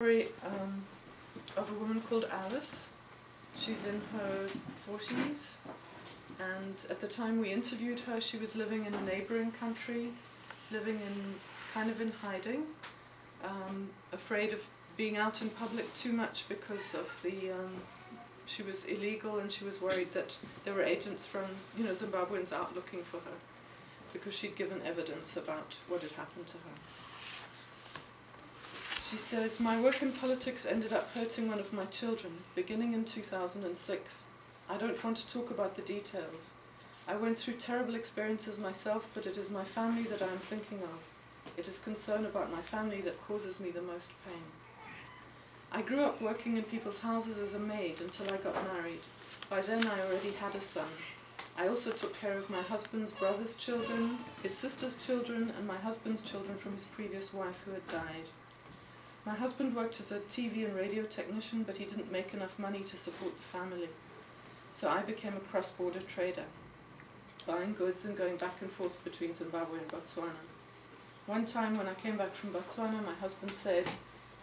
Story of a woman called Alice. She's in her 40s, and at the time we interviewed her she was living in a neighbouring country, living in kind of in hiding, afraid of being out in public too much because of the she was illegal, and she was worried that there were agents from Zimbabweans out looking for her because she'd given evidence about what had happened to her. She says, "My work in politics ended up hurting one of my children, beginning in 2006. I don't want to talk about the details. I went through terrible experiences myself, but it is my family that I am thinking of. It is concern about my family that causes me the most pain. I grew up working in people's houses as a maid until I got married. By then I already had a son. I also took care of my husband's brother's children, his sister's children, and my husband's children from his previous wife who had died. My husband worked as a TV and radio technician, but he didn't make enough money to support the family. So I became a cross-border trader, buying goods and going back and forth between Zimbabwe and Botswana. One time when I came back from Botswana, my husband said,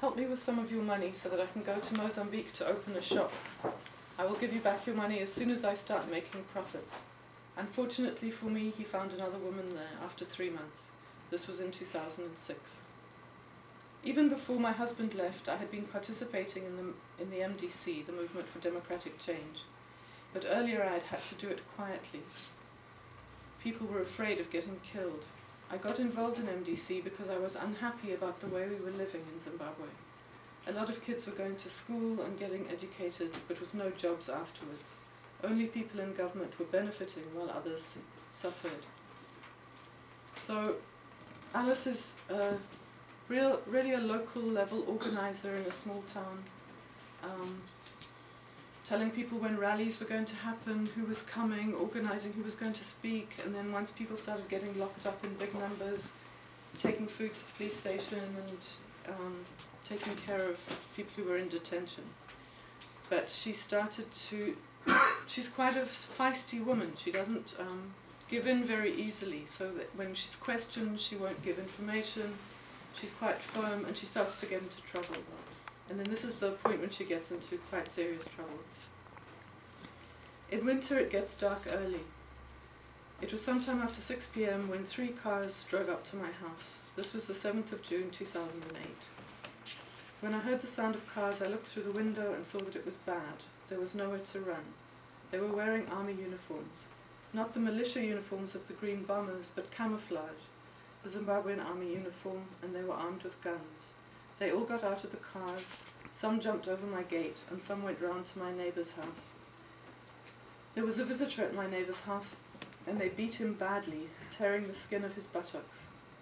'Help me with some of your money so that I can go to Mozambique to open a shop. I will give you back your money as soon as I start making profits.' Unfortunately for me, he found another woman there after 3 months. This was in 2006. Even before my husband left, I had been participating in the MDC, the Movement for Democratic Change. But earlier I had had to do it quietly. People were afraid of getting killed. I got involved in MDC because I was unhappy about the way we were living in Zimbabwe. A lot of kids were going to school and getting educated, but with no jobs afterwards. Only people in government were benefiting while others suffered. So Alice is really a local level organizer in a small town, telling people when rallies were going to happen, who was coming, organizing who was going to speak, and then once people started getting locked up in big numbers, taking food to the police station and taking care of people who were in detention. But she started to, she's quite a feisty woman. She doesn't give in very easily, so that when she's questioned she won't give information. She's quite firm, and she starts to get into trouble. And then this is the point when she gets into quite serious trouble. In winter it gets dark early. It was sometime after 6 p.m. when 3 cars drove up to my house. This was the 7th of June 2008. When I heard the sound of cars, I looked through the window and saw that it was bad. There was nowhere to run. They were wearing army uniforms. Not the militia uniforms of the Green Bombers, but camouflage. The Zimbabwean army uniform, and they were armed with guns. They all got out of the cars, some jumped over my gate, and some went round to my neighbour's house. There was a visitor at my neighbour's house, and they beat him badly, tearing the skin of his buttocks.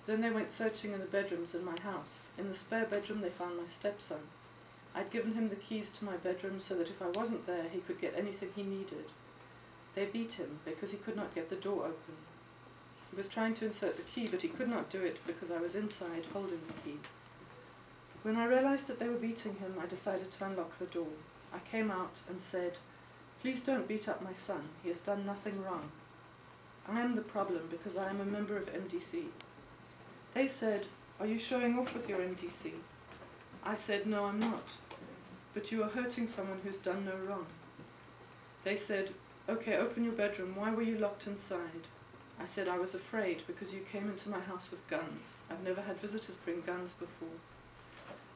Then they went searching in the bedrooms in my house. In the spare bedroom they found my stepson. I'd given him the keys to my bedroom so that if I wasn't there he could get anything he needed. They beat him because he could not get the door open. He was trying to insert the key, but he could not do it because I was inside holding the key. When I realized that they were beating him, I decided to unlock the door. I came out and said, "Please don't beat up my son. He has done nothing wrong. I am the problem because I am a member of MDC." They said, "Are you showing off with your MDC?" I said, "No, I'm not. But you are hurting someone who's done no wrong." They said, "Okay, open your bedroom. Why were you locked inside?" I said, "I was afraid because you came into my house with guns. I've never had visitors bring guns before."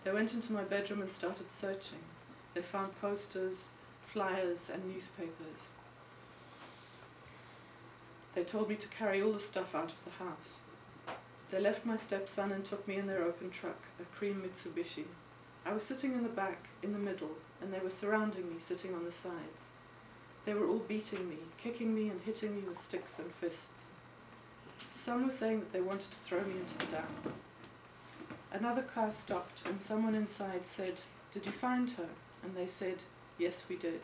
They went into my bedroom and started searching. They found posters, flyers, and newspapers. They told me to carry all the stuff out of the house. They left my stepson and took me in their open truck, a cream Mitsubishi. I was sitting in the back, in the middle, and they were surrounding me, sitting on the sides. They were all beating me, kicking me and hitting me with sticks and fists. Some were saying that they wanted to throw me into the dam. Another car stopped and someone inside said, "Did you find her?" And they said, "Yes, we did."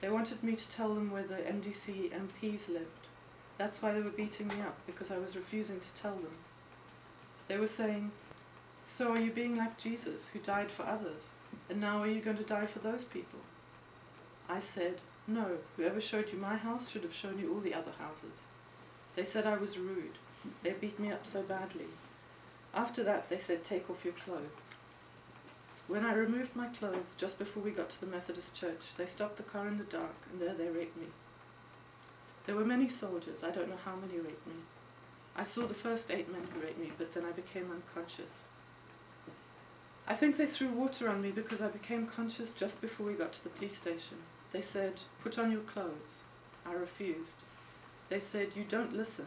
They wanted me to tell them where the MDC MPs lived. That's why they were beating me up, because I was refusing to tell them. They were saying, "So are you being like Jesus, who died for others? And now are you going to die for those people?" I said, "No, whoever showed you my house should have shown you all the other houses." They said I was rude. They beat me up so badly. After that they said, "Take off your clothes." When I removed my clothes just before we got to the Methodist church, they stopped the car in the dark, and there they raped me. There were many soldiers. I don't know how many raped me. I saw the first 8 men who raped me, but then I became unconscious. I think they threw water on me because I became conscious just before we got to the police station. They said, "Put on your clothes." I refused. They said, "You don't listen."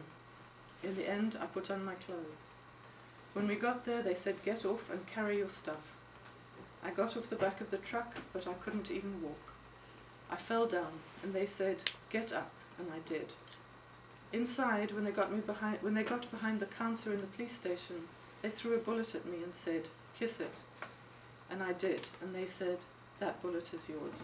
In the end, I put on my clothes. When we got there, they said, "Get off and carry your stuff." I got off the back of the truck, but I couldn't even walk. I fell down, and they said, "Get up," and I did. Inside, when they got behind the counter in the police station, they threw a bullet at me and said, "Kiss it." And I did, and they said, "That bullet is yours."